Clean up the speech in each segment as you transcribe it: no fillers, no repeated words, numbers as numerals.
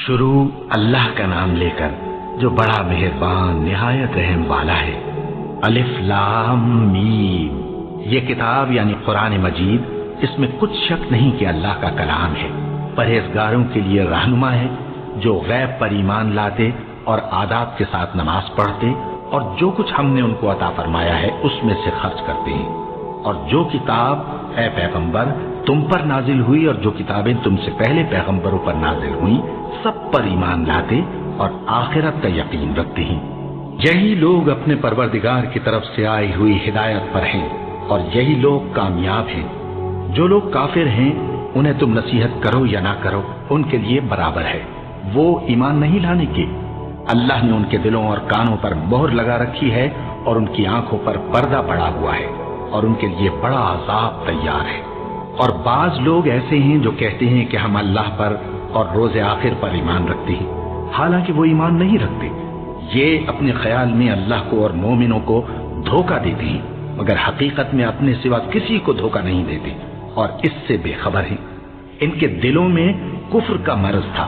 شروع اللہ کا نام لے کر جو بڑا مہربان نہایت رحم والا ہے۔ الف لام میم، یہ کتاب یعنی قرآن مجید، اس میں کچھ شک نہیں کہ اللہ کا کلام ہے، پرہیزگاروں کے لیے رہنما ہے، جو غیب پر ایمان لاتے اور آداب کے ساتھ نماز پڑھتے اور جو کچھ ہم نے ان کو عطا فرمایا ہے اس میں سے خرچ کرتے ہیں، اور جو کتاب اے پیغمبر تم پر نازل ہوئی اور جو کتابیں تم سے پہلے پیغمبروں پر نازل ہوئیں سب پر ایمان لاتے اور آخرت کا یقین رکھتے ہیں۔ یہی لوگ اپنے پروردگار کی طرف سے آئی ہوئی ہدایت پر ہیں اور یہی لوگ کامیاب ہیں۔ جو لوگ کافر ہیں انہیں تم نصیحت کرو یا نہ کرو ان کے لیے برابر ہے، وہ ایمان نہیں لانے کے۔ اللہ نے ان کے دلوں اور کانوں پر مہر لگا رکھی ہے اور ان کی آنکھوں پر پردہ پڑا ہوا ہے اور ان کے لیے بڑا عذاب تیار ہے۔ اور بعض لوگ ایسے ہیں جو کہتے ہیں کہ ہم اللہ پر اور روز آخر پر ایمان رکھتے ہیں، حالانکہ وہ ایمان نہیں رکھتے۔ یہ اپنے خیال میں اللہ کو اور مومنوں کو دھوکہ دیتے ہیں، مگر حقیقت میں اپنے سوا کسی کو دھوکہ نہیں دیتے اور اس سے بے خبر ہیں۔ ان کے دلوں میں کفر کا مرض تھا،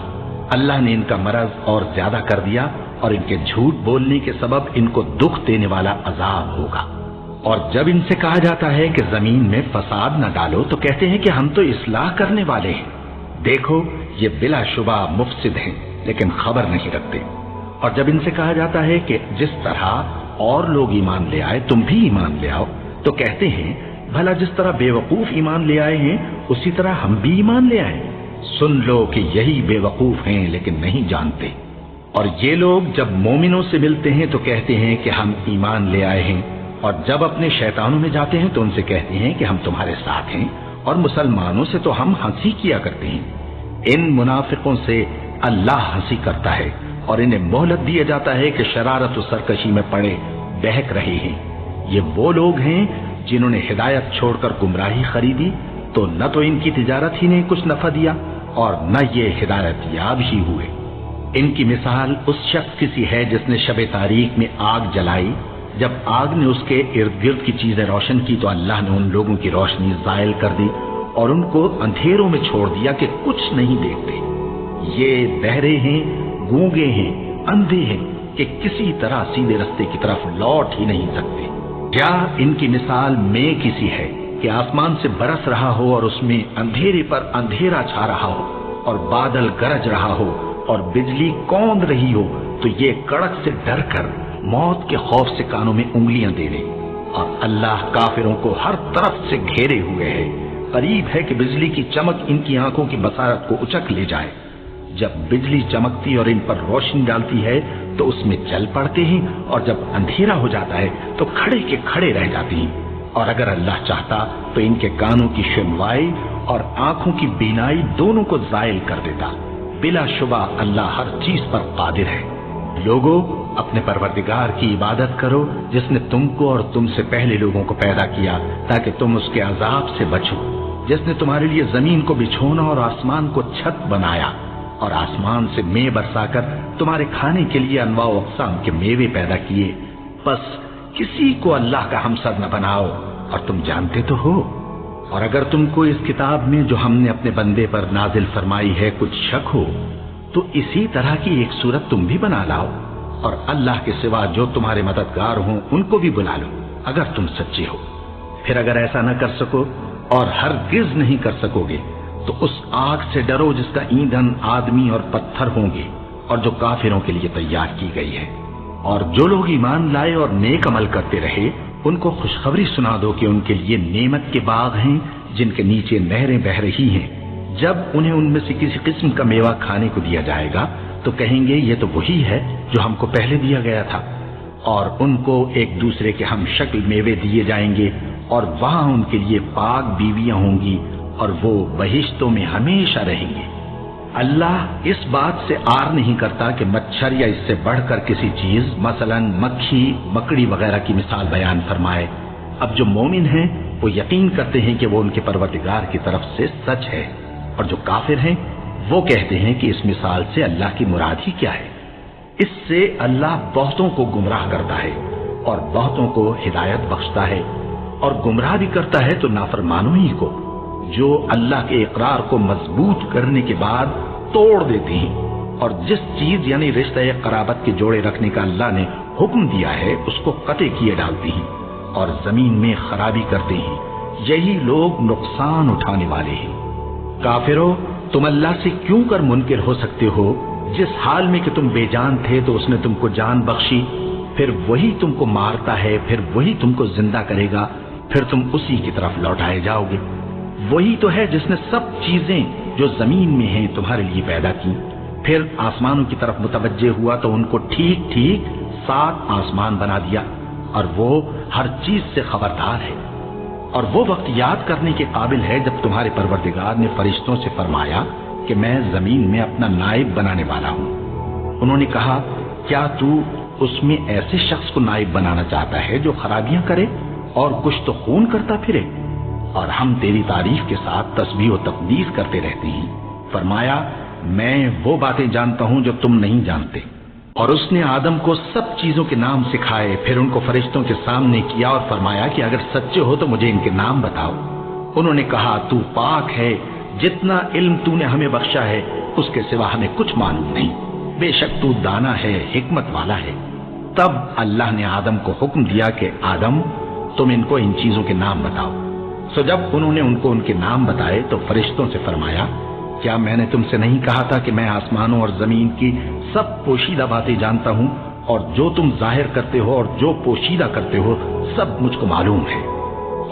اللہ نے ان کا مرض اور زیادہ کر دیا اور ان کے جھوٹ بولنے کے سبب ان کو دکھ دینے والا عذاب ہوگا۔ اور جب ان سے کہا جاتا ہے کہ زمین میں فساد نہ ڈالو تو کہتے ہیں کہ ہم تو اصلاح کرنے والے ہیں۔ دیکھو یہ بلا شبہ مفسد ہیں لیکن خبر نہیں رکھتے۔ اور جب ان سے کہا جاتا ہے کہ جس طرح اور لوگ ایمان لے آئے تم بھی ایمان لے آؤ تو کہتے ہیں بھلا جس طرح بے وقوف ایمان لے آئے ہیں اسی طرح ہم بھی ایمان لے آئیں۔ سن لو کہ یہی بے وقوف ہیں لیکن نہیں جانتے۔ اور یہ لوگ جب مومنوں سے ملتے ہیں تو کہتے ہیں کہ ہم ایمان لے آئے ہیں، اور جب اپنے شیطانوں میں جاتے ہیں تو ان سے کہتے ہیں کہ ہم تمہارے ساتھ ہیں، اور مسلمانوں سے تو ہم ہنسی کیا کرتے ہیں۔ ان منافقوں سے اللہ ہنسی کرتا ہے اور انہیں مہلت دیا جاتا ہے کہ شرارت و سرکشی میں پڑے بہک رہے ہیں۔ یہ وہ لوگ ہیں جنہوں نے ہدایت چھوڑ کر گمراہی خریدی، تو نہ تو ان کی تجارت ہی نے کچھ نفع دیا اور نہ یہ ہدایت یاب ہی ہوئے۔ ان کی مثال اس شخص کی سی ہے جس نے شب تاریک میں آگ جلائی، جب آگ نے اس کے ارد گرد کی چیزیں روشن کی تو اللہ نے ان لوگوں کی روشنی زائل کر دی اور ان کو اندھیروں میں چھوڑ دیا کہ کچھ نہیں دیکھتے۔ یہ بہرے ہیں، گونگے ہیں، اندھے ہیں کہ کسی طرح سیدھے رستے کی طرف لوٹ ہی نہیں سکتے۔ کیا ان کی مثال میں کسی ہے کہ آسمان سے برس رہا ہو اور اس میں اندھیرے پر اندھیرا چھا رہا ہو اور بادل گرج رہا ہو اور بجلی کوند رہی ہو تو یہ کڑک سے ڈر کر موت کے خوف سے کانوں میں انگلیاں دے لے۔ اور اللہ کافروں کو ہر طرف سے گھیرے ہوئے ہے، قریب ہے کہ بجلی کی چمک ان کی آنکھوں کی بصارت کو اچک لے جائے۔ جب بجلی چمکتی اور ان پر روشنی ڈالتی ہے تو اس میں چل پڑتے ہیں، اور جب اندھیرا ہو جاتا ہے تو کھڑے کے کھڑے رہ جاتے ہیں۔ اور اگر اللہ چاہتا تو ان کے کانوں کی سنوائی اور آنکھوں کی بینائی دونوں کو زائل کر دیتا۔ بلا شبہ اللہ ہر چیز پر قادر ہے۔ لوگوں اپنے پروردگار کی عبادت کرو جس نے تم کو اور تم سے پہلے لوگوں کو پیدا کیا تاکہ تم اس کے عذاب سے بچو، جس نے تمہارے لیے زمین کو بچھونا اور آسمان کو چھت بنایا اور آسمان سے مے برسا کر تمہارے کھانے کے لیے انواع و اقسام کے میوے پیدا کیے۔ بس کسی کو اللہ کا ہمسر نہ بناؤ، اور تم جانتے تو ہو۔ اور اگر تم کو اس کتاب میں جو ہم نے اپنے بندے پر نازل فرمائی ہے کچھ شک ہو تو اسی طرح کی ایک صورت تم بھی بنا لاؤ، اور اللہ کے سوا جو تمہارے مددگار ہوں ان کو بھی بلا لو اگر تم سچے ہو۔ پھر اگر ایسا نہ کر سکو اور ہرگز نہیں کر سکو گے تو اس آگ سے ڈرو جس کا ایندھن آدمی اور پتھر ہوں گے اور جو کافروں کے لیے تیار کی گئی ہے۔ اور جو لوگ ایمان لائے اور نیک عمل کرتے رہے ان کو خوشخبری سنا دو کہ ان کے لیے نعمت کے باغ ہیں جن کے نیچے نہریں بہہ رہی ہیں۔ جب انہیں ان میں سے کسی قسم کا میوہ کھانے کو دیا جائے گا تو کہیں گے یہ تو وہی ہے جو ہم کو پہلے دیا گیا تھا، اور ان کو ایک دوسرے کے ہم شکل میوے دیے جائیں گے، اور وہاں ان کے لیے پاک بیویاں ہوں گی اور وہ بہشتوں میں ہمیشہ رہیں گے۔ اللہ اس بات سے آر نہیں کرتا کہ مچھر یا اس سے بڑھ کر کسی چیز مثلا مکھی مکڑی وغیرہ کی مثال بیان فرمائے۔ اب جو مومن ہیں وہ یقین کرتے ہیں کہ وہ ان کے پروردگار کی طرف سے سچ ہے، اور جو کافر ہیں وہ کہتے ہیں کہ اس مثال سے اللہ کی مراد ہی کیا ہے۔ اس سے اللہ بہتوں کو گمراہ کرتا ہے اور بہتوں کو ہدایت بخشتا ہے، اور گمراہ بھی کرتا ہے تو نافرمانوں ہی کو، جو اللہ کے اقرار کو مضبوط کرنے کے بعد توڑ دیتے ہیں اور جس چیز یعنی رشتہ قرابت کے جوڑے رکھنے کا اللہ نے حکم دیا ہے اس کو قطع کیے ڈالتے ہیں اور زمین میں خرابی کرتے ہیں، یہی لوگ نقصان اٹھانے والے ہیں۔ کافرو، تم اللہ سے کیوں کر منکر ہو سکتے ہو؟ جس حال میں کہ تم بے جان تھے تو اس نے تم کو جان بخشی، پھر وہی تم کو مارتا ہے، پھر وہی تم کو زندہ کرے گا، پھر تم اسی کی طرف لوٹائے جاؤ گے۔ وہی تو ہے جس نے سب چیزیں جو زمین میں ہیں تمہارے لیے پیدا کی، پھر آسمانوں کی طرف متوجہ ہوا تو ان کو ٹھیک ٹھیک 7 آسمان بنا دیا، اور وہ ہر چیز سے خبردار ہے۔ اور وہ وقت یاد کرنے کے قابل ہے جب تمہارے پروردگار نے فرشتوں سے فرمایا کہ میں زمین میں اپنا نائب بنانے والا ہوں۔ انہوں نے کہا، کیا تو اس میں ایسے شخص کو نائب بنانا چاہتا ہے جو خرابیاں کرے اور کچھ تو خون کرتا پھرے؟ اور ہم تیری تعریف کے ساتھ تسبیح و تقدیس کرتے رہتے ہیں۔ فرمایا، میں وہ باتیں جانتا ہوں جو تم نہیں جانتے۔ اور اس نے آدم کو سب چیزوں کے نام سکھائے، پھر ان کو فرشتوں کے سامنے کیا اور فرمایا کہ اگر سچے ہو تو مجھے ان کے نام بتاؤ۔ انہوں نے کہا، تو پاک ہے، جتنا علم تو نے ہمیں بخشا ہے اس کے سوا ہمیں کچھ معلوم نہیں، بے شک تو دانا ہے، حکمت والا ہے۔ تب اللہ نے آدم کو حکم دیا کہ آدم، تم ان کو ان چیزوں کے نام بتاؤ۔ سو جب انہوں نے ان کو ان کے نام بتائے تو فرشتوں سے فرمایا، کیا میں نے تم سے نہیں کہا تھا کہ میں آسمانوں اور زمین کی سب پوشیدہ باتیں جانتا ہوں، اور جو تم ظاہر کرتے ہو اور جو پوشیدہ کرتے ہو سب مجھ کو معلوم ہے۔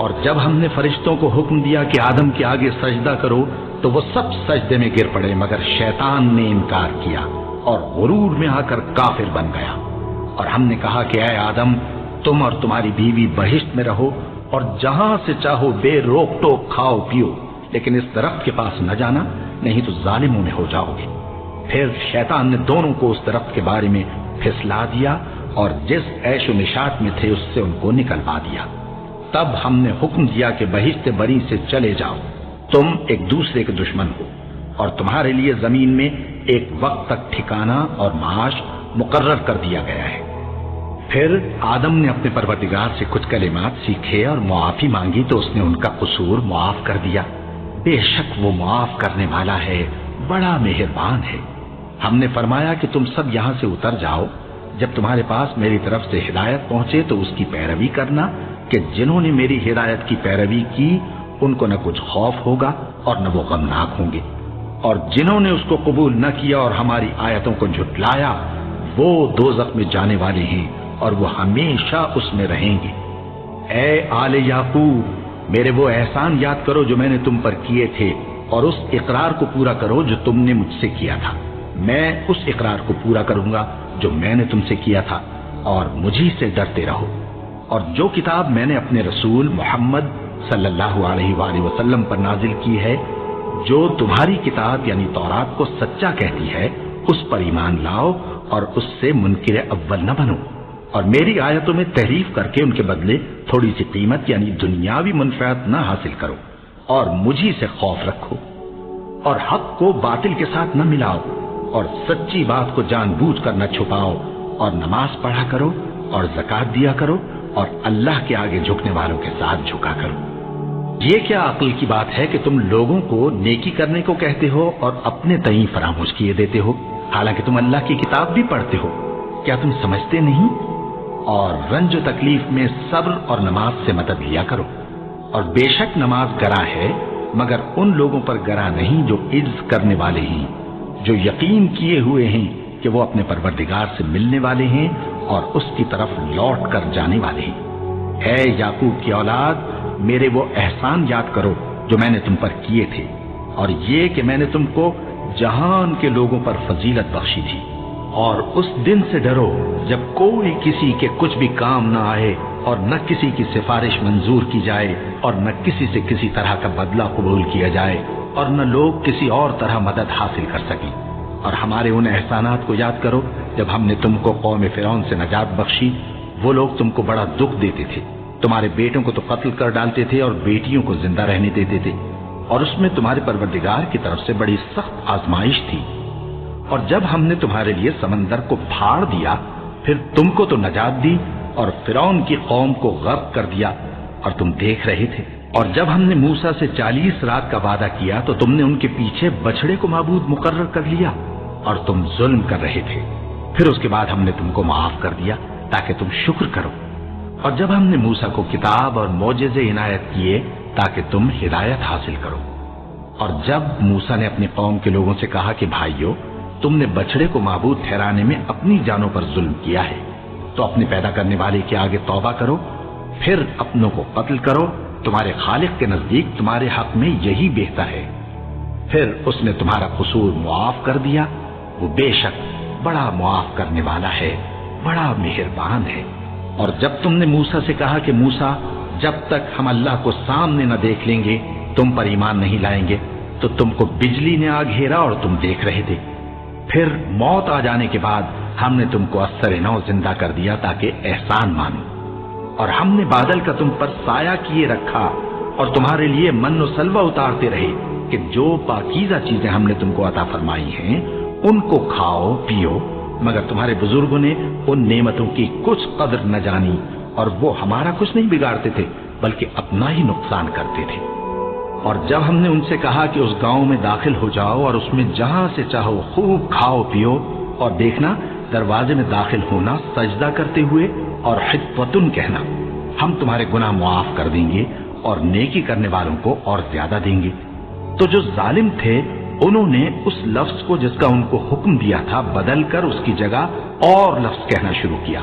اور جب ہم نے فرشتوں کو حکم دیا کہ آدم کے آگے سجدہ کرو تو وہ سب سجدے میں گر پڑے، مگر شیطان نے انکار کیا اور غرور میں آ کر کافر بن گیا۔ اور ہم نے کہا کہ اے آدم، تم اور تمہاری بیوی بہشت میں رہو اور جہاں سے چاہو بے روک ٹوک کھاؤ پیو، لیکن اس درخت کے پاس نہ جانا، نہیں تو ظالموں میں ہو جاؤ گے۔ پھر شیطان نے دونوں کو اس درخت کے بارے میں پھسلا دیا اور جس عیش و نشاط میں تھے اس سے ان کو نکلوا دیا۔ تب ہم نے حکم دیا کہ بہشت بری سے چلے جاؤ، تم ایک دوسرے کے دشمن ہو، اور تمہارے لیے زمین میں ایک وقت تک ٹھکانہ اور معاش مقرر کر دیا گیا ہے۔ پھر آدم نے اپنے پروردگار سے کچھ کلمات سیکھے اور معافی مانگی تو اس نے ان کا قصور معاف کر دیا۔ بے شک وہ معاف کرنے والا ہے، بڑا مہربان ہے۔ ہم نے فرمایا کہ تم سب یہاں سے اتر جاؤ، جب تمہارے پاس میری طرف سے ہدایت پہنچے تو اس کی پیروی کرنا، کہ جنہوں نے میری ہدایت کی پیروی کی ان کو نہ کچھ خوف ہوگا اور نہ وہ غمناک ہوں گے، اور جنہوں نے اس کو قبول نہ کیا اور ہماری آیتوں کو جھٹلایا وہ دوزخ میں جانے والے ہیں اور وہ ہمیشہ اس میں رہیں گے۔ اے آل یعقوب، میرے وہ احسان یاد کرو جو میں نے تم پر کیے تھے، اور اس اقرار کو پورا کرو جو تم نے مجھ سے کیا تھا۔ میں اس اقرار کو پورا کروں گا جو میں نے تم سے کیا تھا، اور مجھی سے ڈرتے رہو۔ اور جو کتاب میں نے اپنے رسول محمد صلی اللہ علیہ وآلہ وسلم پر نازل کی ہے، جو تمہاری کتاب یعنی تورات کو سچا کہتی ہے، اس پر ایمان لاؤ اور اس سے منکر اول نہ بنو، اور میری آیتوں میں تحریف کر کے ان کے بدلے تھوڑی سی قیمت یعنی دنیاوی منفعت نہ حاصل کرو، اور مجھی سے خوف رکھو، اور حق کو باطل کے ساتھ نہ ملاؤ، اور سچی بات کو جان بوجھ کر نہ چھپاؤ، اور نماز پڑھا کرو اور زکوٰۃ دیا کرو، اور اللہ کے آگے جھکنے والوں کے ساتھ جھکا کرو۔ یہ کیا عقل کی بات ہے کہ تم لوگوں کو نیکی کرنے کو کہتے ہو اور اپنے تئیں فراموش کیے دیتے ہو، حالانکہ تم اللہ کی کتاب بھی پڑھتے ہو؟ کیا تم سمجھتے نہیں؟ اور رنج و تکلیف میں صبر اور نماز سے مدد لیا کرو، اور بے شک نماز گراں ہے، مگر ان لوگوں پر گراں نہیں جو عجز کرنے والے ہیں، جو یقین کیے ہوئے ہیں کہ وہ اپنے پروردگار سے ملنے والے ہیں اور اس کی طرف لوٹ کر جانے والے ہیں۔ اے یعقوب کی اولاد، میرے وہ احسان یاد کرو جو میں نے تم پر کیے تھے، اور یہ کہ میں نے تم کو جہان کے لوگوں پر فضیلت بخشی تھی۔ اور اس دن سے ڈرو جب کوئی کسی کے کچھ بھی کام نہ آئے، اور نہ کسی کی سفارش منظور کی جائے، اور نہ کسی سے کسی طرح کا بدلہ قبول کیا جائے، اور نہ لوگ کسی اور طرح مدد حاصل کر سکیں۔ اور ہمارے ان احسانات کو یاد کرو جب ہم نے تم کو قوم فرعون سے نجات بخشی۔ وہ لوگ تم کو بڑا دکھ دیتے تھے، تمہارے بیٹوں کو تو قتل کر ڈالتے تھے اور بیٹیوں کو زندہ رہنے دیتے تھے، اور اس میں تمہارے پروردگار کی طرف سے بڑی سخت آزمائش تھی۔ اور جب ہم نے تمہارے لیے سمندر کو پھاڑ دیا، پھر تم کو تو نجات دی اور فرعون کی قوم کو غرق کر دیا، اور تم دیکھ رہے تھے۔ اور جب ہم نے موسیٰ سے 40 رات کا وعدہ کیا تو تم نے ان کے پیچھے بچڑے کو معبود مقرر کر لیا، اور تم ظلم کر رہے تھے، پھر اس کے بعد ہم نے تم کو معاف کر دیا تاکہ تم شکر کرو۔ اور جب ہم نے موسیٰ کو کتاب اور معجزے عنایت کیے تاکہ تم ہدایت حاصل کرو۔ اور جب موسیٰ نے اپنی قوم کے لوگوں سے کہا کہ بھائیو، تم نے بچڑے کو معبود ٹھہرانے میں اپنی جانوں پر ظلم کیا ہے، تو اپنے پیدا کرنے والے کے آگے توبہ کرو، پھر اپنوں کو قتل کرو، تمہارے خالق کے نزدیک تمہارے حق میں یہی بہتر ہے۔ پھر اس نے تمہارا قصور معاف کر دیا، وہ بے شک بڑا معاف کرنے والا ہے، بڑا مہربان ہے۔ اور جب تم نے موسیٰ سے کہا کہ موسیٰ، جب تک ہم اللہ کو سامنے نہ دیکھ لیں گے تم پر ایمان نہیں لائیں گے، تو تم کو بجلی نے آ گھیرا اور تم دیکھ رہے تھے۔ پھر موت آ جانے کے بعد ہم نے تم کو اثر نو زندہ کر دیا تاکہ احسان مانو۔ اور ہم نے بادل کا تم پر سایہ کیے رکھا اور تمہارے لیے من و سلوہ اتارتے رہے کہ جو پاکیزہ چیزیں ہم نے تم کو عطا فرمائی ہیں ان کو کھاؤ پیو، مگر تمہارے بزرگوں نے ان نعمتوں کی کچھ قدر نہ جانی، اور وہ ہمارا کچھ نہیں بگاڑتے تھے بلکہ اپنا ہی نقصان کرتے تھے۔ اور جب ہم نے ان سے کہا کہ اس گاؤں میں داخل ہو جاؤ اور اس میں جہاں سے چاہو خوب کھاؤ پیو، اور دیکھنا دروازے میں داخل ہونا سجدہ کرتے ہوئے اور حطوۃ کہنا، ہم تمہارے گناہ معاف کر دیں گے اور نیکی کرنے والوں کو اور زیادہ دیں گے۔ تو جو ظالم تھے انہوں نے اس لفظ کو جس کا ان کو حکم دیا تھا بدل کر اس کی جگہ اور لفظ کہنا شروع کیا،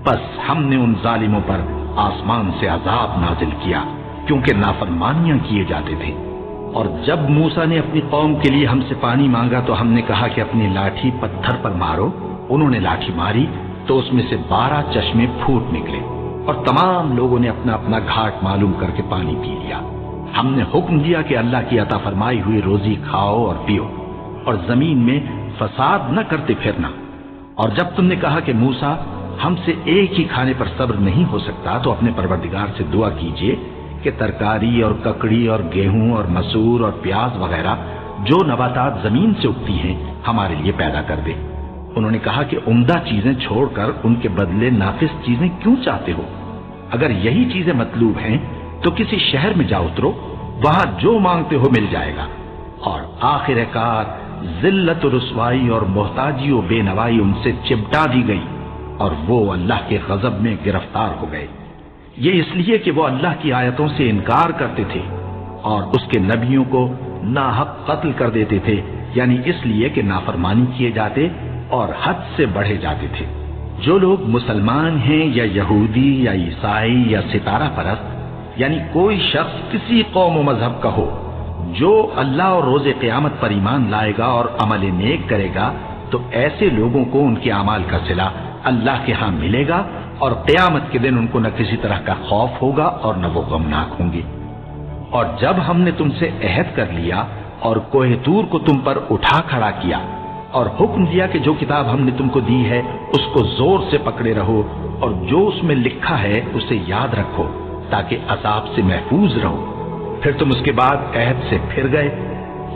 بس ہم نے ان ظالموں پر آسمان سے عذاب نازل کیا کیونکہ نافرمانیاں کیے جاتے تھے۔ اور جب موسیٰ نے اپنی قوم کے لیے ہم سے پانی مانگا تو ہم نے کہا کہ اپنی لاٹھی پتھر پر مارو، انہوں نے لاٹھی ماری تو اس میں سے 12 چشمے پھوٹ نکلے، اور تمام لوگوں نے اپنا اپنا گھاٹ معلوم کر کے پانی پی لیا۔ ہم نے حکم دیا کہ اللہ کی عطا فرمائی ہوئی روزی کھاؤ اور پیو، اور زمین میں فساد نہ کرتے پھرنا۔ اور جب تم نے کہا کہ موسیٰ، ہم سے ایک ہی کھانے پر صبر نہیں ہو سکتا، تو اپنے پروردگار سے دعا کیجئے کہ ترکاری اور ککڑی اور گیہوں اور مسور اور پیاز وغیرہ جو نباتات زمین سے اگتی ہیں ہمارے لیے پیدا کر دے۔ انہوں نے کہا کہ عمدہ چیزیں چھوڑ کر ان کے بدلے ناقص چیزیں کیوں چاہتے ہو؟ اگر یہی چیزیں مطلوب ہیں تو کسی شہر میں جا اترو، وہاں جو مانگتے ہو مل جائے گا۔ اور آخر کار ذلت و رسوائی اور محتاجی و بے نوائی ان سے چمٹا دی گئی، اور وہ اللہ کے غضب میں گرفتار ہو گئے۔ یہ اس لیے کہ وہ اللہ کی آیتوں سے انکار کرتے تھے اور اس کے نبیوں کو ناحق قتل کر دیتے تھے، یعنی اس لیے کہ نافرمانی کیے جاتے اور حد سے بڑھے جاتے تھے۔ جو لوگ مسلمان ہیں یا یہودی یا عیسائی یا ستارہ پرست، یعنی کوئی شخص کسی قوم و مذہب کا ہو، جو اللہ اور روز قیامت پر ایمان لائے گا اور عمل نیک کرے گا، تو ایسے لوگوں کو ان کے اعمال کا صلہ اللہ کے ہاں ملے گا، اور قیامت کے دن ان کو نہ کسی طرح کا خوف ہوگا اور نہ وہ غمناک ہوں گے۔ اور جب ہم نے تم سے عہد کر لیا اور کوہ طور کو تم پر اٹھا کھڑا کیا اور حکم دیا کہ جو کتاب ہم نے تم کو دی ہے اس کو زور سے پکڑے رہو، اور جو اس میں لکھا ہے اسے یاد رکھو تاکہ عذاب سے محفوظ رہو، پھر تم اس کے بعد عہد سے پھر گئے،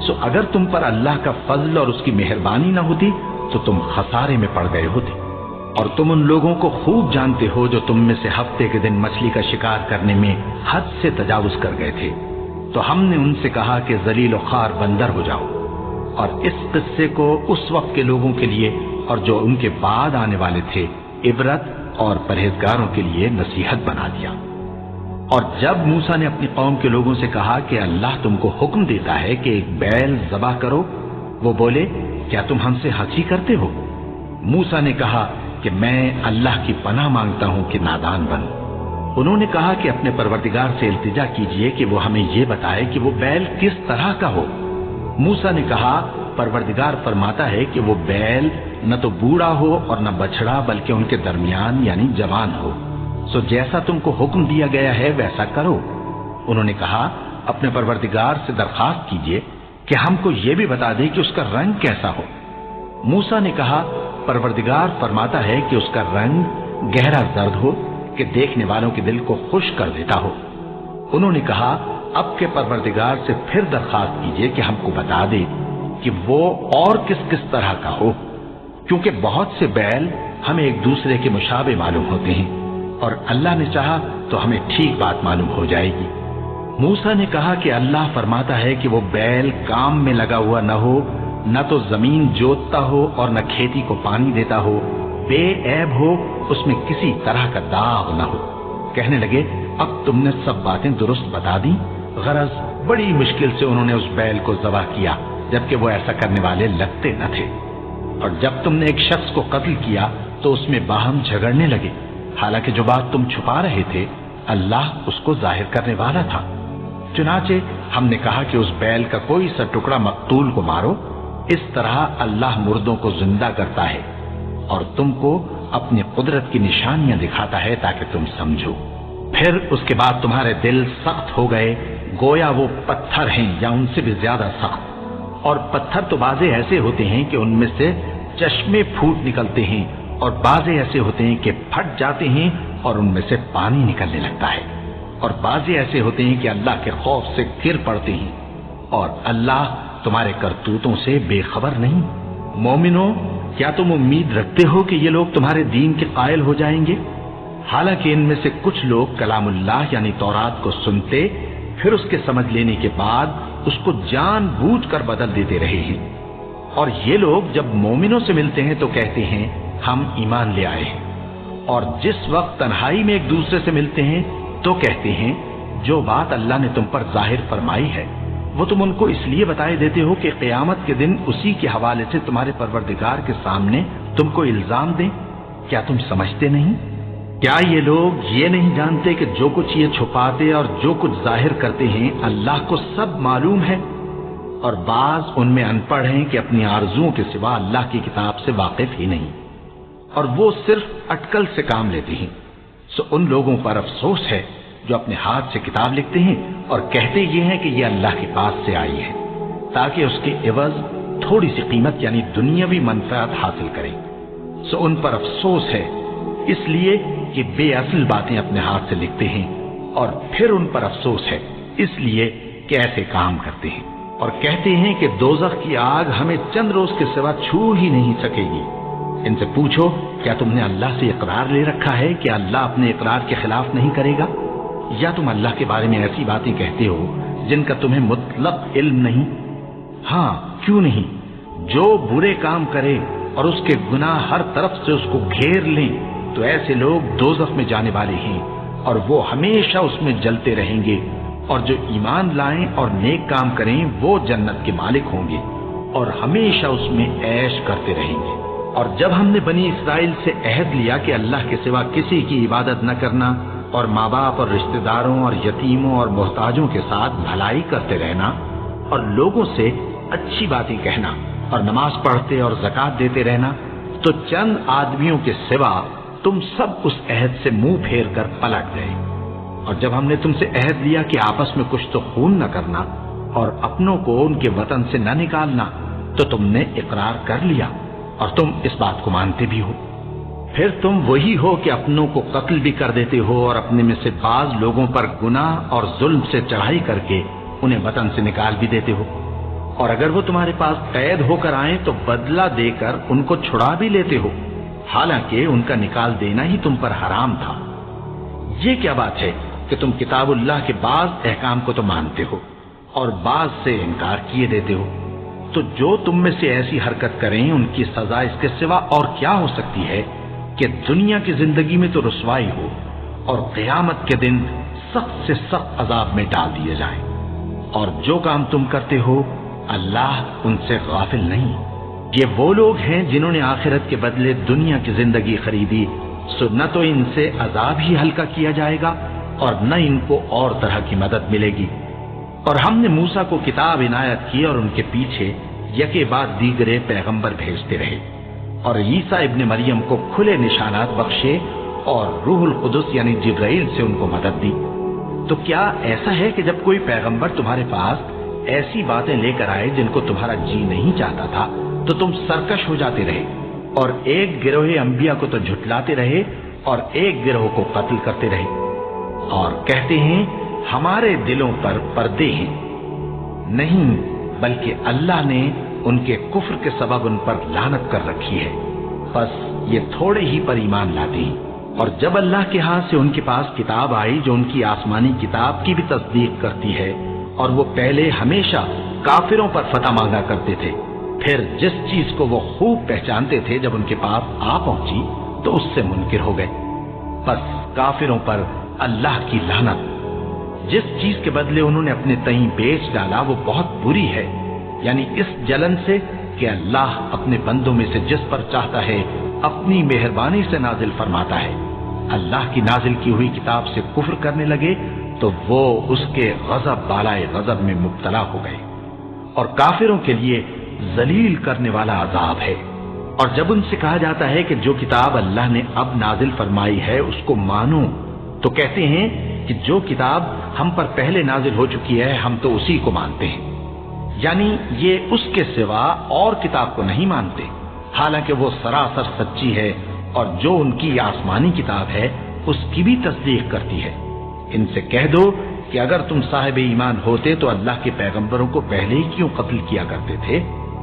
سو اگر تم پر اللہ کا فضل اور اس کی مہربانی نہ ہوتی تو تم خسارے میں پڑ گئے ہوتے۔ اور تم ان لوگوں کو خوب جانتے ہو جو تم میں سے ہفتے کے دن مچھلی کا شکار کرنے میں حد سے تجاوز کر گئے تھے، تو ہم نے ان سے کہا کہ ذلیل و خوار بندر ہو جاؤ، اور اس قصے کو اس وقت کے لوگوں کے لیے اور جو ان کے بعد آنے والے تھے عبرت اور پرہیزگاروں کے لیے نصیحت بنا دیا۔ اور جب موسیٰ نے اپنی قوم کے لوگوں سے کہا کہ اللہ تم کو حکم دیتا ہے کہ ایک بیل ذبح کرو، وہ بولے کیا تم ہم سے ہنسی کرتے ہو؟ موسیٰ نے کہا کہ میں اللہ کی پناہ مانگتا ہوں کہ نادان بنوں۔ انہوں نے کہا کہ اپنے پروردگار سے التجا کیجئے کہ وہ ہمیں یہ بتائے کہ وہ بیل کس طرح کا ہو۔ موسیٰ نے کہا پروردگار فرماتا ہے کہ وہ بیل نہ تو بوڑھا ہو اور نہ بچڑا بلکہ ان کے درمیان یعنی جوان ہو، سو جیسا تم کو حکم دیا گیا ہے ویسا کرو۔ انہوں نے کہا اپنے پروردگار سے درخواست کیجئے کہ ہم کو یہ بھی بتا دے کہ اس کا رنگ کیسا ہو۔ موسیٰ نے کہا پروردگار فرماتا ہے کہ اس کا رنگ گہرا زرد ہو کہ دیکھنے والوں کے دل کو خوش کر دیتا ہو۔ انہوں نے کہا اب کے پروردگار سے پھر درخواست کیجئے کہ ہم کو بتا دے کہ وہ اور کس کس طرح کا ہو، کیونکہ بہت سے بیل ہمیں ایک دوسرے کے مشابہ معلوم ہوتے ہیں، اور اللہ نے چاہا تو ہمیں ٹھیک بات معلوم ہو جائے گی۔ موسیٰ نے کہا کہ اللہ فرماتا ہے کہ وہ بیل کام میں لگا ہوا نہ ہو نہ تو زمین جوتتا ہو اور نہ کھیتی کو پانی دیتا ہو، بے عیب ہو، اس میں کسی طرح کا داغ نہ ہو۔ کہنے لگے اب تم نے سب باتیں درست بتا دی۔ غرض بڑی مشکل سے انہوں نے اس بیل کو ذبح کیا، جبکہ وہ ایسا کرنے والے لگتے نہ تھے۔ اور جب تم نے ایک شخص کو قتل کیا تو اس میں باہم جھگڑنے لگے، حالانکہ جو بات تم چھپا رہے تھے اللہ اس کو ظاہر کرنے والا تھا۔ چنانچہ ہم نے کہا کہ اس بیل کا کوئی سا ٹکڑا مقتول کو مارو، اس طرح اللہ مردوں کو زندہ کرتا ہے اور تم کو اپنی قدرت کی نشانیاں دکھاتا ہے تاکہ تم سمجھو۔ پھر اس کے بعد تمہارے دل سخت ہو گئے، گویا وہ پتھر ہیں یا ان سے بھی زیادہ سخت۔ اور پتھر تو بعضے ایسے ہوتے ہیں کہ ان میں سے چشمے پھوٹ نکلتے ہیں، اور بعضے ایسے ہوتے ہیں کہ پھٹ جاتے ہیں اور ان میں سے پانی نکلنے لگتا ہے، اور بعضے ایسے ہوتے ہیں کہ اللہ کے خوف سے گر پڑتے ہیں، اور اللہ تمہارے کرتوتوں سے بے خبر نہیں۔ مومنو، کیا تم امید رکھتے ہو کہ یہ لوگ تمہارے دین کے قائل ہو جائیں گے؟ حالانکہ ان میں سے کچھ لوگ کلام اللہ یعنی تورات کو سنتے، پھر اس کے سمجھ لینے کے بعد اس کو جان بوجھ کر بدل دیتے رہے ہیں۔ اور یہ لوگ جب مومنوں سے ملتے ہیں تو کہتے ہیں ہم ایمان لے آئے ہیں، اور جس وقت تنہائی میں ایک دوسرے سے ملتے ہیں تو کہتے ہیں جو بات اللہ نے تم پر ظاہر فرمائی ہے وہ تم ان کو اس لیے بتائے دیتے ہو کہ قیامت کے دن اسی کے حوالے سے تمہارے پروردگار کے سامنے تم کو الزام دیں۔ کیا تم سمجھتے نہیں؟ کیا یہ لوگ یہ نہیں جانتے کہ جو کچھ یہ چھپاتے اور جو کچھ ظاہر کرتے ہیں اللہ کو سب معلوم ہے؟ اور بعض ان میں ان پڑھ ہیں کہ اپنی آرزوؤں کے سوا اللہ کی کتاب سے واقف ہی نہیں، اور وہ صرف اٹکل سے کام لیتے ہیں۔ سو ان لوگوں پر افسوس ہے جو اپنے ہاتھ سے کتاب لکھتے ہیں اور کہتے یہ ہیں کہ یہ اللہ کے پاس سے آئی ہے، تاکہ اس کے عوض تھوڑی سی قیمت یعنی دنیاوی منفعت حاصل کریں۔ سو ان پر افسوس ہے اس لیے کہ بے اصل باتیں اپنے ہاتھ سے لکھتے ہیں، اور پھر ان پر افسوس ہے اس لیے کہ ایسے کام کرتے ہیں، اور کہتے ہیں کہ دوزخ کی آگ ہمیں چند روز کے سوا چھو ہی نہیں سکے گی۔ ان سے پوچھو کیا تم نے اللہ سے اقرار لے رکھا ہے کہ اللہ اپنے اقرار کے خلاف نہیں کرے گا؟ یا تم اللہ کے بارے میں ایسی باتیں کہتے ہو جن کا تمہیں مطلق علم نہیں؟ ہاں کیوں نہیں، جو برے کام کرے اور اس کے گناہ ہر طرف سے اس کو گھیر لیں تو ایسے لوگ دوزخ میں جانے والے ہیں، اور وہ ہمیشہ اس میں جلتے رہیں گے، اور جو ایمان لائیں اور نیک کام کریں وہ جنت کے مالک ہوں گے اور ہمیشہ اس میں عیش کرتے رہیں گے۔ اور جب ہم نے بنی اسرائیل سے عہد لیا کہ اللہ کے سوا کسی کی عبادت نہ کرنا، اور ماں باپ اور رشتہ داروں اور یتیموں اور محتاجوں کے ساتھ بھلائی کرتے رہنا، اور لوگوں سے اچھی باتیں کہنا، اور نماز پڑھتے اور زکوٰۃ دیتے رہنا، تو چند آدمیوں کے سوا تم سب اس عہد سے منہ پھیر کر پلٹ گئے۔ اور جب ہم نے تم سے عہد لیا کہ آپس میں کچھ تو خون نہ کرنا اور اپنوں کو ان کے وطن سے نہ نکالنا، تو تم نے اقرار کر لیا اور تم اس بات کو مانتے بھی ہو۔ پھر تم وہی ہو کہ اپنوں کو قتل بھی کر دیتے ہو، اور اپنے میں سے بعض لوگوں پر گناہ اور ظلم سے چڑھائی کر کے انہیں وطن سے نکال بھی دیتے ہو، اور اگر وہ تمہارے پاس قید ہو کر آئیں تو بدلہ دے کر ان کو چھڑا بھی لیتے ہو، حالانکہ ان کا نکال دینا ہی تم پر حرام تھا۔ یہ کیا بات ہے کہ تم کتاب اللہ کے بعض احکام کو تو مانتے ہو اور بعض سے انکار کیے دیتے ہو؟ تو جو تم میں سے ایسی حرکت کریں ان کی سزا اس کے سوا اور کیا ہو سکتی ہے کہ دنیا کی زندگی میں تو رسوائی ہو اور قیامت کے دن سخت سے سخت عذاب میں ڈال دیے جائیں۔ اور جو کام تم کرتے ہو اللہ ان سے غافل نہیں۔ یہ وہ لوگ ہیں جنہوں نے آخرت کے بدلے دنیا کی زندگی خریدی، سو نہ تو ان سے عذاب ہی ہلکا کیا جائے گا اور نہ ان کو اور طرح کی مدد ملے گی۔ اور ہم نے موسیٰ کو کتاب عنایت کی اور ان کے پیچھے یکے بعد دیگرے پیغمبر بھیجتے رہے، اور عیسیٰ ابن مریم کو کھلے نشانات بخشے اور روح القدس یعنی جبرائیل سے ان کو مدد دی۔ تو کیا ایسا ہے کہ جب کوئی پیغمبر تمہارے پاس ایسی باتیں لے کر آئے جن کو تمہارا جی نہیں چاہتا تھا تو تم سرکش ہو جاتے رہے، اور ایک گروہ انبیاء کو تو جھٹلاتے رہے اور ایک گروہ کو قتل کرتے رہے، اور کہتے ہیں ہمارے دلوں پر پردے ہیں؟ نہیں، بلکہ اللہ نے ان کے کفر کے سبب ان پر لعنت کر رکھی ہے، بس یہ تھوڑے ہی پر ایمان لاتے ہیں۔ اور جب اللہ کے ہاتھ سے ان کے پاس کتاب آئی جو ان کی آسمانی کتاب کی بھی تصدیق کرتی ہے، اور وہ پہلے ہمیشہ کافروں پر فتح مانگا کرتے تھے، پھر جس چیز کو وہ خوب پہچانتے تھے جب ان کے پاس آ پہنچی تو اس سے منکر ہو گئے۔ بس کافروں پر اللہ کی لعنت۔ جس چیز کے بدلے انہوں نے اپنے تئیں بیچ ڈالا وہ بہت بری ہے، یعنی اس جلن سے کہ اللہ اپنے بندوں میں سے جس پر چاہتا ہے اپنی مہربانی سے نازل فرماتا ہے۔ اللہ کی نازل کی ہوئی کتاب سے کفر کرنے لگے تو وہ اس کے غضب بالائے غضب میں مبتلا ہو گئے، اور کافروں کے لیے ذلیل کرنے والا عذاب ہے۔ اور جب ان سے کہا جاتا ہے کہ جو کتاب اللہ نے اب نازل فرمائی ہے اس کو مانو، تو کہتے ہیں کہ جو کتاب ہم پر پہلے نازل ہو چکی ہے ہم تو اسی کو مانتے ہیں، یعنی یہ اس کے سوا اور کتاب کو نہیں مانتے، حالانکہ وہ سراسر سچی ہے، اور جو ان کی آسمانی کتاب ہے اس کی بھی تصدیق کرتی ہے۔ ان سے کہہ دو کہ اگر تم صاحب ایمان ہوتے تو اللہ کے پیغمبروں کو پہلے ہی کیوں قتل کیا کرتے تھے؟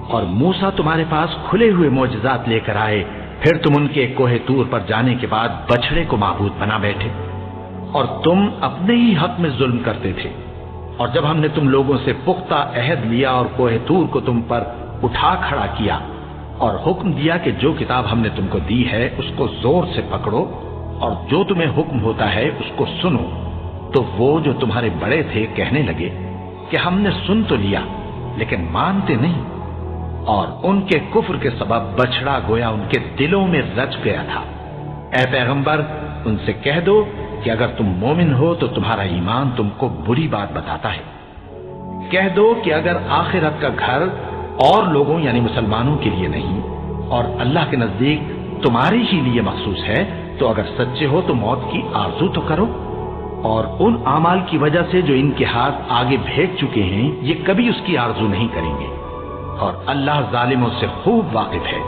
اور موسیٰ تمہارے پاس کھلے ہوئے معجزات لے کر آئے، پھر تم ان کے کوہ طور پر جانے کے بعد بچڑے کو معبود بنا بیٹھے، اور تم اپنے ہی حق میں ظلم کرتے تھے۔ اور جب ہم نے تم لوگوں سے پختہ عہد لیا اور کوہ طور کو تم پر اٹھا کھڑا کیا اور حکم دیا کہ جو کتاب ہم نے تم کو دی ہے اس کو زور سے پکڑو اور جو تمہیں حکم ہوتا ہے اس کو سنو، تو وہ جو تمہارے بڑے تھے کہنے لگے کہ ہم نے سن تو لیا لیکن مانتے نہیں، اور ان کے کفر کے سبب بچڑا گویا ان کے دلوں میں رچ گیا تھا۔ اے پیغمبر ان سے کہہ دو کہ اگر تم مومن ہو تو تمہارا ایمان تم کو بری بات بتاتا ہے۔ کہہ دو کہ اگر آخرت کا گھر اور لوگوں یعنی مسلمانوں کے لیے نہیں اور اللہ کے نزدیک تمہارے ہی لیے مخصوص ہے تو اگر سچے ہو تو موت کی آرزو تو کرو، اور ان اعمال کی وجہ سے جو ان کے ہاتھ آگے بھیج چکے ہیں یہ کبھی اس کی آرزو نہیں کریں گے، اور اللہ ظالموں سے خوب واقف ہے۔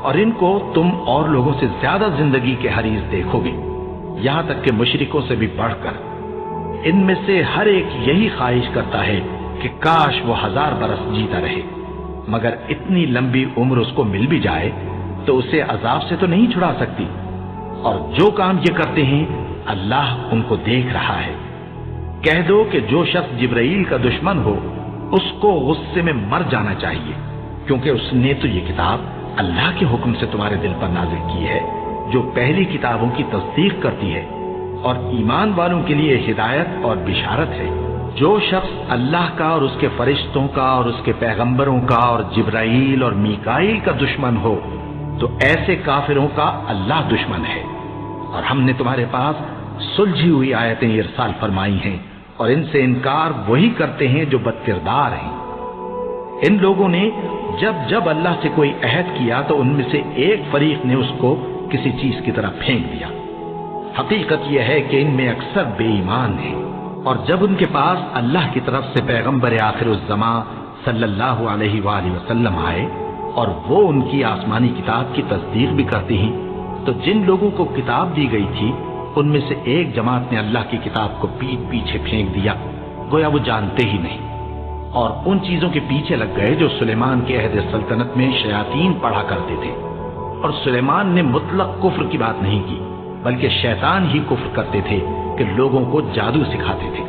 اور ان کو تم اور لوگوں سے زیادہ زندگی کے حریص دیکھو گے، یہاں تک کہ مشرکوں سے بھی بڑھ کر۔ ان میں سے ہر ایک یہی خواہش کرتا ہے کہ کاش وہ 1000 برس جیتا رہے، مگر اتنی لمبی عمر اس کو مل بھی جائے تو اسے عذاب سے تو نہیں چھڑا سکتی، اور جو کام یہ کرتے ہیں اللہ ان کو دیکھ رہا ہے۔ کہہ دو کہ جو شخص جبرائیل کا دشمن ہو اس کو غصے میں مر جانا چاہیے، کیونکہ اس نے تو یہ کتاب اللہ کے حکم سے تمہارے دل پر نازل کی ہے جو پہلی کتابوں کی تصدیق کرتی ہے، اور ایمان والوں کے لیے ہدایت اور بشارت ہے۔ جو شخص اللہ کا اور اس کے فرشتوں کا اور اس کے پیغمبروں کا اور جبرائیل اور میکائیل کا دشمن ہو تو ایسے کافروں کا اللہ دشمن ہے۔ اور ہم نے تمہارے پاس سلجھی ہوئی آیتیں ارسال فرمائی ہیں، اور ان سے انکار وہی کرتے ہیں جو بد کردار ہیں۔ ان لوگوں نے جب جب اللہ سے کوئی عہد کیا تو ان میں سے ایک فریق نے اس کو کسی چیز کی طرح پھینک دیا۔ حقیقت یہ ہے کہ ان میں اکثر بے ایمان ہیں، اور جب ان کے پاس اللہ کی طرف سے پیغمبر آخر الزماں صلی اللہ علیہ وآلہ وسلم آئے اور وہ ان کی آسمانی کتاب کی تصدیق بھی کرتے ہیں، تو جن لوگوں کو کتاب دی گئی تھی ان میں سے ایک جماعت نے اللہ کی کتاب کو پیٹ پیچھے پھینک دیا، گویا وہ جانتے ہی نہیں، اور ان چیزوں کے پیچھے لگ گئے جو سلیمان کے عہد سلطنت میں شیاطین پڑھا کرتے تھے۔ اور سلیمان نے مطلق کفر کی بات نہیں کی، بلکہ شیطان ہی کفر کرتے تھے کہ لوگوں کو جادو سکھاتے تھے،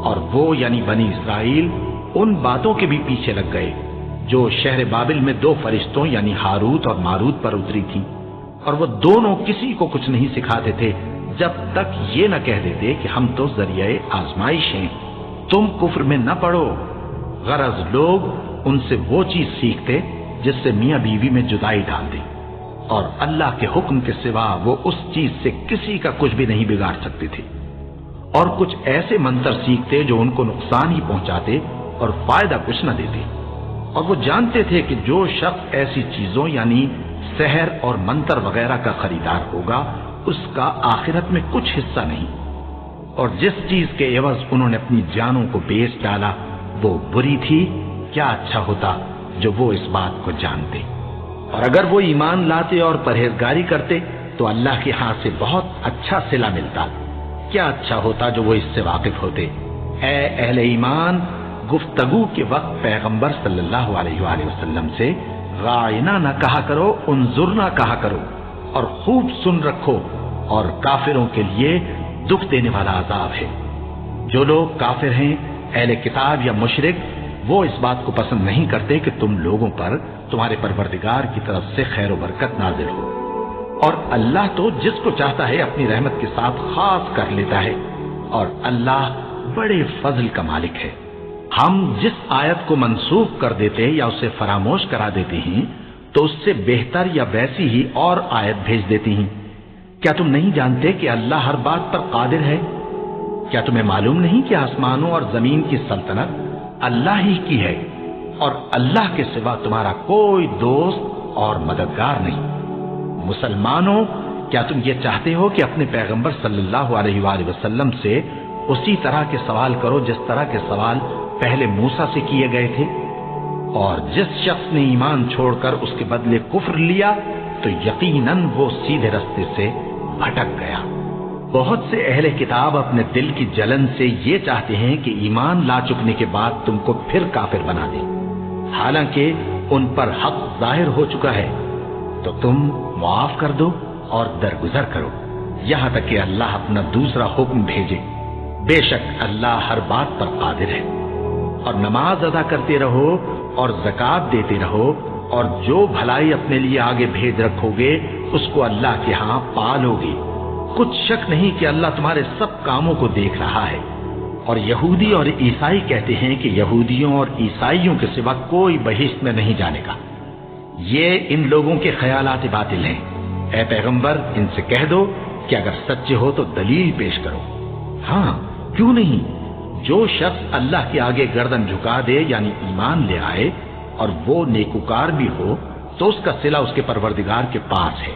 اور وہ یعنی بنی اسرائیل ان باتوں کے بھی پیچھے لگ گئے جو شہر بابل میں 2 فرشتوں یعنی ہاروت اور ماروت پر اتری تھیں، اور وہ دونوں کسی کو کچھ نہیں سکھاتے تھے جب تک یہ نہ کہہ دیتے کہ ہم تو ذریعہ آزمائش ہیں، تم کفر میں نہ پڑو۔ غرض لوگ ان سے وہ چیز سیکھتے جس سے میاں بیوی میں جدائی ڈال دے، اور اللہ کے حکم کے سوا وہ اس چیز سے کسی کا کچھ بھی نہیں بگاڑ سکتے تھے، اور کچھ ایسے منتر سیکھتے جو ان کو نقصان ہی پہنچاتے اور فائدہ کچھ نہ دیتے، اور وہ جانتے تھے کہ جو شخص ایسی چیزوں یعنی سحر اور منتر وغیرہ کا خریدار ہوگا اس کا آخرت میں کچھ حصہ نہیں، اور جس چیز کے عوض انہوں نے اپنی جانوں کو بیچ ڈالا وہ بری تھی، کیا اچھا ہوتا جو وہ اس بات کو جانتے، اور اگر وہ ایمان لاتے اور پرہیزگاری کرتے تو اللہ کے ہاں سے بہت اچھا صلہ ملتا، کیا اچھا ہوتا جو وہ اس سے واقف ہوتے۔ اے اہل ایمان، گفتگو کے وقت پیغمبر صلی اللہ علیہ وآلہ وسلم سے رائنا نہ کہا کرو، انظرنا کہا کرو، اور خوب سن رکھو، اور کافروں کے لیے دکھ دینے والا عذاب ہے۔ جو لوگ کافر ہیں، اہل کتاب یا مشرک، وہ اس بات کو پسند نہیں کرتے کہ تم لوگوں پر تمہارے پروردگار کی طرف سے خیر و برکت نازل ہو، اور اللہ تو جس کو چاہتا ہے اپنی رحمت کے ساتھ خاص کر لیتا ہے، اور اللہ بڑے فضل کا مالک ہے۔ ہم جس آیت کو منسوخ کر دیتے یا اسے فراموش کرا دیتے ہیں تو اس سے بہتر یا ویسی ہی اور آیت بھیج دیتی ہیں۔ کیا تم نہیں جانتے کہ اللہ ہر بات پر قادر ہے؟ کیا تمہیں معلوم نہیں کہ آسمانوں اور زمین کی سلطنت اللہ ہی کی ہے، اور اللہ کے سوا تمہارا کوئی دوست اور مددگار نہیں؟ مسلمانوں، کیا تم یہ چاہتے ہو کہ اپنے پیغمبر صلی اللہ علیہ وآلہ وسلم سے اسی طرح کے سوال کرو جس طرح کے سوال پہلے موسیٰ سے کیے گئے تھے؟ اور جس شخص نے ایمان چھوڑ کر اس کے بدلے کفر لیا تو یقیناً وہ سیدھے راستے سے بھٹک گیا۔ بہت سے اہل کتاب اپنے دل کی جلن سے یہ چاہتے ہیں کہ ایمان لا چکنے کے بعد تم کو پھر کافر بنا دیں، حالانکہ ان پر حق ظاہر ہو چکا ہے۔ تو تم معاف کر دو اور درگزر کرو یہاں تک کہ اللہ اپنا دوسرا حکم بھیجے۔ بے شک اللہ ہر بات پر قادر ہے۔ اور نماز ادا کرتے رہو اور زکوٰۃ دیتے رہو، اور جو بھلائی اپنے لیے آگے بھیج رکھو گے اس کو اللہ کے ہاں پالو گے۔ کچھ شک نہیں کہ اللہ تمہارے سب کاموں کو دیکھ رہا ہے۔ اور یہودی اور عیسائی کہتے ہیں کہ یہودیوں اور عیسائیوں کے سوا کوئی بہشت میں نہیں جانے گا۔ یہ ان لوگوں کے خیالات باطل ہیں۔ اے پیغمبر، ان سے کہہ دو کہ اگر سچے ہو تو دلیل پیش کرو۔ ہاں، کیوں نہیں؟ جو شخص اللہ کے آگے گردن جھکا دے یعنی ایمان لے آئے اور وہ نیکوکار بھی ہو تو اس کا صلہ اس کے پروردگار کے پاس ہے،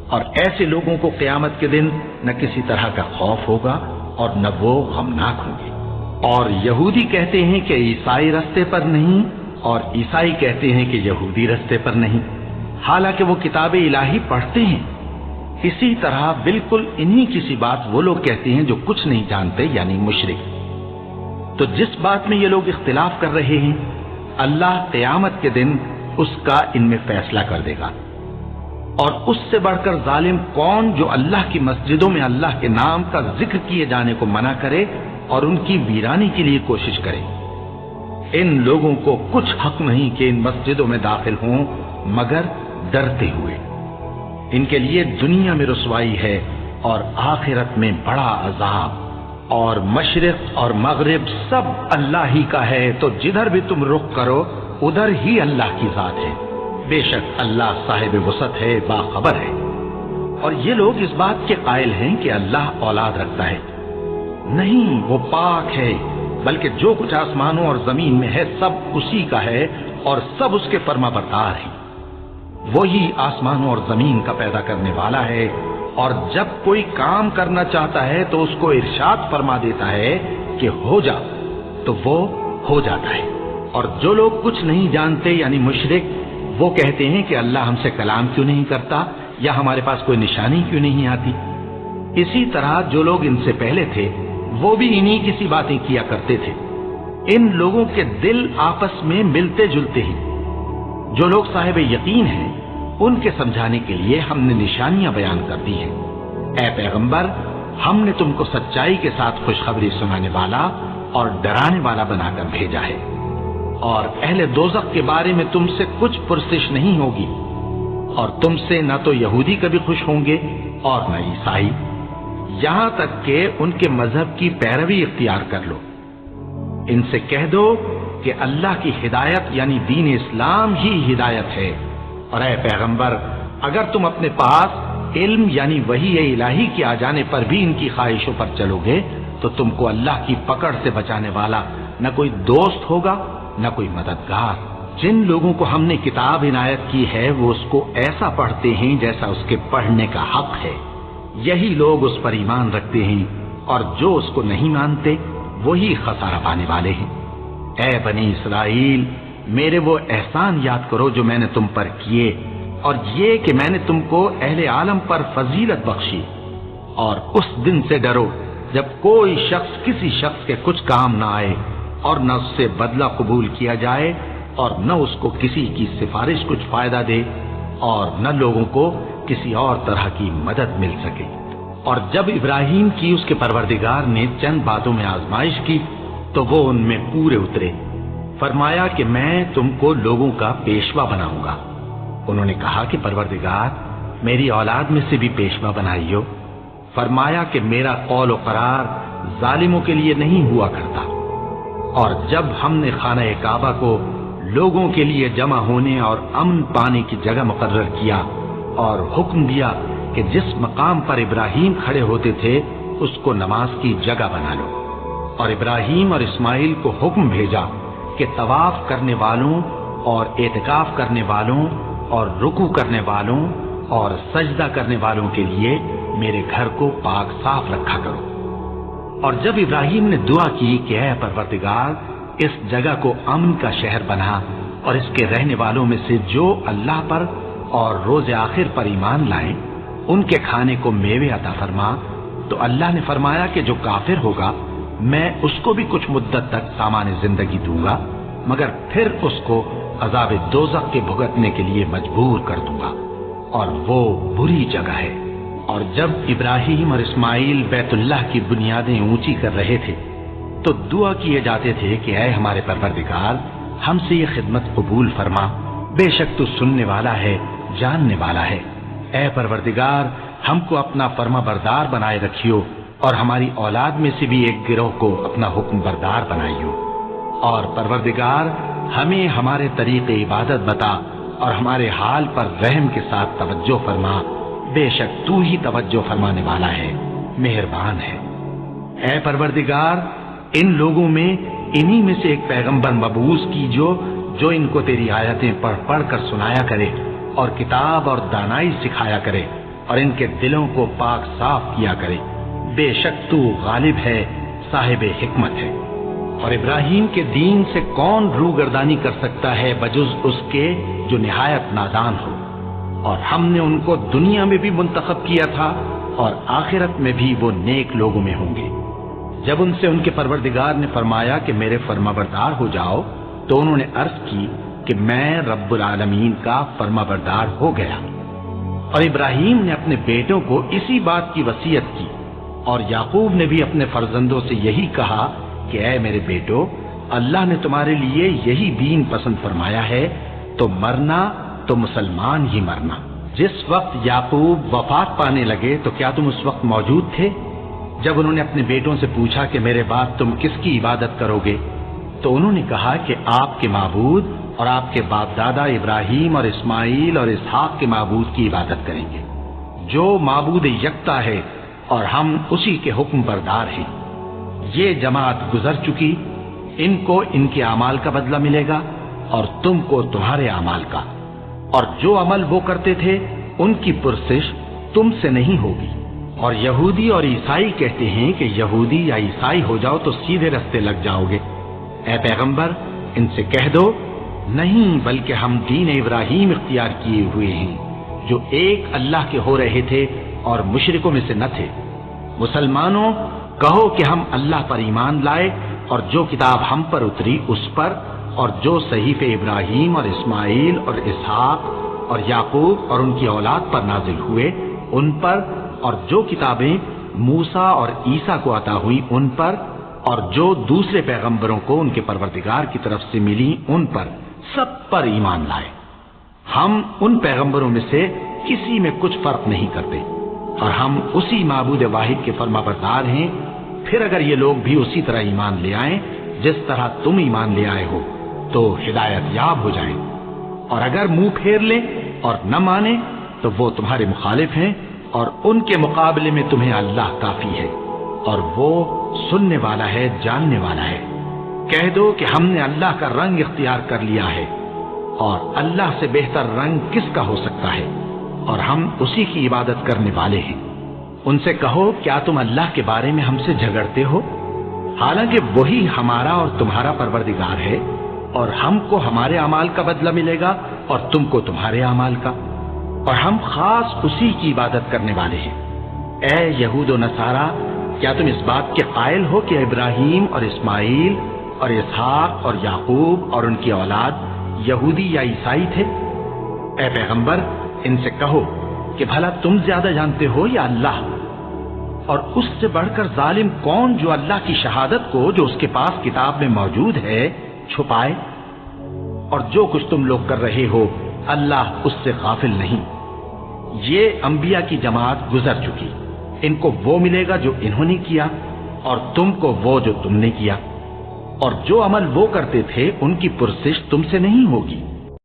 اور ایسے لوگوں کو قیامت کے دن نہ کسی طرح کا خوف ہوگا اور نہ وہ غمناک ہوں گے۔ اور یہودی کہتے ہیں کہ عیسائی رستے پر نہیں، اور عیسائی کہتے ہیں کہ یہودی رستے پر نہیں، حالانکہ وہ کتاب الہی پڑھتے ہیں۔ اسی طرح بالکل انہی کسی بات وہ لوگ کہتے ہیں جو کچھ نہیں جانتے یعنی مشرک۔ تو جس بات میں یہ لوگ اختلاف کر رہے ہیں اللہ قیامت کے دن اس کا ان میں فیصلہ کر دے گا۔ اور اس سے بڑھ کر ظالم کون جو اللہ کی مسجدوں میں اللہ کے نام کا ذکر کیے جانے کو منع کرے اور ان کی ویرانی کے لیے کوشش کرے؟ ان لوگوں کو کچھ حق نہیں کہ ان مسجدوں میں داخل ہوں مگر ڈرتے ہوئے۔ ان کے لیے دنیا میں رسوائی ہے اور آخرت میں بڑا عذاب۔ اور مشرق اور مغرب سب اللہ ہی کا ہے، تو جدھر بھی تم رخ کرو ادھر ہی اللہ کی ذات ہے۔ بے شک اللہ صاحب وسعت ہے، باخبر ہے۔ اور یہ لوگ اس بات کے قائل ہیں کہ اللہ اولاد رکھتا ہے۔ نہیں، وہ پاک ہے، بلکہ جو کچھ آسمانوں اور زمین میں ہے سب اسی کا ہے اور سب اس کے فرما بردار ہیں۔ وہی آسمانوں اور زمین کا پیدا کرنے والا ہے، اور جب کوئی کام کرنا چاہتا ہے تو اس کو ارشاد فرما دیتا ہے کہ ہو جا، تو وہ ہو جاتا ہے۔ اور جو لوگ کچھ نہیں جانتے یعنی مشرک، وہ کہتے ہیں کہ اللہ ہم سے کلام کیوں نہیں کرتا یا ہمارے پاس کوئی نشانی کیوں نہیں آتی۔ اسی طرح جو لوگ ان سے پہلے تھے وہ بھی انہی کسی باتیں کیا کرتے تھے۔ ان لوگوں کے دل آپس میں ملتے جلتے ہیں۔ جو لوگ صاحب یقین ہیں ان کے سمجھانے کے لیے ہم نے نشانیاں بیان کر دی ہیں۔ اے پیغمبر، ہم نے تم کو سچائی کے ساتھ خوشخبری سنانے والا اور ڈرانے والا بنا کر بھیجا ہے۔ اور اہل دوزخ کے بارے میں تم سے کچھ پرسش نہیں ہوگی، اور تم سے نہ تو یہودی کبھی خوش ہوں گے اور نہ عیسائی، یہاں تک کہ ان کے مذہب کی پیروی اختیار کر لو۔ ان سے کہہ دو کہ اللہ کی ہدایت یعنی دین اسلام ہی ہدایت ہے، اور اے پیغمبر اگر تم اپنے پاس علم یعنی وحی الہی کے آ جانے پر بھی ان کی خواہشوں پر چلو گے تو تم کو اللہ کی پکڑ سے بچانے والا نہ کوئی دوست ہوگا نہ کوئی مددگار۔ جن لوگوں کو ہم نے کتاب عنایت کی ہے وہ اس کو ایسا پڑھتے ہیں جیسا اس کے پڑھنے کا حق ہے، یہی لوگ اس پر ایمان رکھتے ہیں، اور جو اس کو نہیں مانتے وہی خسارہ پانے والے ہیں۔ اے بنی اسرائیل، میرے وہ احسان یاد کرو جو میں نے تم پر کیے، اور یہ کہ میں نے تم کو اہل عالم پر فضیلت بخشی۔ اور اس دن سے ڈرو جب کوئی شخص کسی شخص کے کچھ کام نہ آئے، اور نہ اس سے بدلہ قبول کیا جائے، اور نہ اس کو کسی کی سفارش کچھ فائدہ دے، اور نہ لوگوں کو کسی اور طرح کی مدد مل سکے۔ اور جب ابراہیم کی اس کے پروردگار نے چند باتوں میں آزمائش کی تو وہ ان میں پورے اترے۔ فرمایا کہ میں تم کو لوگوں کا پیشوا بناؤں گا۔ انہوں نے کہا کہ پروردگار میری اولاد میں سے بھی پیشوا بنائیو۔ فرمایا کہ میرا قول و قرار ظالموں کے لیے نہیں ہوا کرتا۔ اور جب ہم نے خانہ کعبہ کو لوگوں کے لیے جمع ہونے اور امن پانے کی جگہ مقرر کیا اور حکم دیا کہ جس مقام پر ابراہیم کھڑے ہوتے تھے اس کو نماز کی جگہ بنا لو، اور ابراہیم اور اسماعیل کو حکم بھیجا کہ طواف کرنے والوں اور اعتکاف کرنے والوں اور رکوع کرنے والوں اور سجدہ کرنے والوں کے لیے میرے گھر کو پاک صاف رکھا کرو۔ اور جب ابراہیم نے دعا کی کہ اے پروردگار اس جگہ کو امن کا شہر بنا اور اس کے رہنے والوں میں سے جو اللہ پر اور روز آخر پر ایمان لائیں ان کے کھانے کو میوے عطا فرما، تو اللہ نے فرمایا کہ جو کافر ہوگا میں اس کو بھی کچھ مدت تک سامان زندگی دوں گا، مگر پھر اس کو عذاب دوزخ کے بھگتنے کے لیے مجبور کر دوں گا، اور وہ بری جگہ ہے۔ اور جب ابراہیم اور اسماعیل بیت اللہ کی بنیادیں اونچی کر رہے تھے تو دعا کیے جاتے تھے کہ اے ہمارے پروردگار ہم سے یہ خدمت قبول فرما، بے شک تو سننے والا ہے، جاننے والا ہے۔ اے پروردگار ہم کو اپنا فرما بردار بنائے رکھیو، اور ہماری اولاد میں سے بھی ایک گروہ کو اپنا حکم بردار بنائیو، اور پروردگار ہمیں ہمارے طریق عبادت بتا اور ہمارے حال پر رحم کے ساتھ توجہ فرما، بے شک تو ہی توجہ فرمانے والا ہے، مہربان ہے۔ اے پروردگار ان لوگوں میں انہی میں سے ایک پیغمبر مبعوث کیجو جو ان کو تیری آیتیں پڑھ پڑھ کر سنایا کرے اور کتاب اور دانائی سکھایا کرے اور ان کے دلوں کو پاک صاف کیا کرے، بے شک تو غالب ہے، صاحب حکمت ہے۔ اور ابراہیم کے دین سے کون روگردانی کر سکتا ہے بجز اس کے جو نہایت نادان ہو، اور ہم نے ان کو دنیا میں بھی منتخب کیا تھا اور آخرت میں بھی وہ نیک لوگوں میں ہوں گے۔ جب ان سے ان کے پروردگار نے فرمایا کہ میرے فرما بردار ہو جاؤ تو انہوں نے عرض کی کہ میں رب العالمین کا فرما بردار ہو گیا۔ اور ابراہیم نے اپنے بیٹوں کو اسی بات کی وصیت کی، اور یعقوب نے بھی اپنے فرزندوں سے یہی کہا کہ اے میرے بیٹو، اللہ نے تمہارے لیے یہی دین پسند فرمایا ہے، تو مرنا تو مسلمان ہی مرنا۔ جس وقت یعقوب وفات پانے لگے تو کیا تم اس وقت موجود تھے جب انہوں نے اپنے بیٹوں سے پوچھا کہ میرے بعد تم کس کی عبادت کرو گے؟ تو انہوں نے کہا کہ آپ کے معبود اور آپ کے باپ دادا ابراہیم اور اسماعیل اور اسحاق کے معبود کی عبادت کریں گے، جو معبود یکتا ہے اور ہم اسی کے حکم بردار ہیں۔ یہ جماعت گزر چکی، ان کو ان کے اعمال کا بدلہ ملے گا اور تم کو تمہارے اعمال کا، اور جو عمل وہ کرتے تھے ان کی پرسش تم سے نہیں ہوگی۔ اور یہودی اور عیسائی کہتے ہیں کہ یہودی یا عیسائی ہو جاؤ تو سیدھے رستے لگ جاؤ گے۔ اے پیغمبر ان سے کہہ دو نہیں، بلکہ ہم دین ابراہیم اختیار کیے ہوئے ہیں جو ایک اللہ کے ہو رہے تھے اور مشرکوں میں سے نہ تھے۔ مسلمانوں کہو کہ ہم اللہ پر ایمان لائے اور جو کتاب ہم پر اتری اس پر، اور جو صحیفے ابراہیم اور اسماعیل اور اسحاق اور یعقوب اور ان کی اولاد پر نازل ہوئے ان پر، اور جو کتابیں موسیٰ اور عیسیٰ کو عطا ہوئی ان پر، اور جو دوسرے پیغمبروں کو ان کے پروردگار کی طرف سے ملی ان پر، سب پر ایمان لائے۔ ہم ان پیغمبروں میں سے کسی میں کچھ فرق نہیں کرتے، اور ہم اسی معبود واحد کے فرما بردار ہیں۔ پھر اگر یہ لوگ بھی اسی طرح ایمان لے آئیں جس طرح تم ایمان لے آئے ہو تو ہدایت یاب ہو جائیں، اور اگر منہ پھیر لیں اور نہ مانیں تو وہ تمہارے مخالف ہیں، اور ان کے مقابلے میں تمہیں اللہ کافی ہے، اور وہ سننے والا ہے، جاننے والا ہے۔ کہہ دو کہ ہم نے اللہ کا رنگ اختیار کر لیا ہے، اور اللہ سے بہتر رنگ کس کا ہو سکتا ہے، اور ہم اسی کی عبادت کرنے والے ہیں۔ ان سے کہو کیا تم اللہ کے بارے میں ہم سے جھگڑتے ہو، حالانکہ وہی ہمارا اور تمہارا پروردگار ہے، اور ہم کو ہمارے اعمال کا بدلہ ملے گا اور تم کو تمہارے اعمال کا، اور ہم خاص اسی کی عبادت کرنے والے ہیں۔ اے یہود و نصارا، کیا تم اس بات کے قائل ہو کہ ابراہیم اور اسماعیل اور اسحاق اور یعقوب اور ان کی اولاد یہودی یا عیسائی تھے؟ اے پیغمبر ان سے کہو کہ بھلا تم زیادہ جانتے ہو یا اللہ؟ اور اس سے بڑھ کر ظالم کون جو اللہ کی شہادت کو جو اس کے پاس کتاب میں موجود ہے چھپائے؟ اور جو کچھ تم لوگ کر رہے ہو اللہ اس سے غافل نہیں۔ یہ انبیاء کی جماعت گزر چکی، ان کو وہ ملے گا جو انہوں نے کیا، اور تم کو وہ جو تم نے کیا، اور جو عمل وہ کرتے تھے ان کی پرسش تم سے نہیں ہوگی۔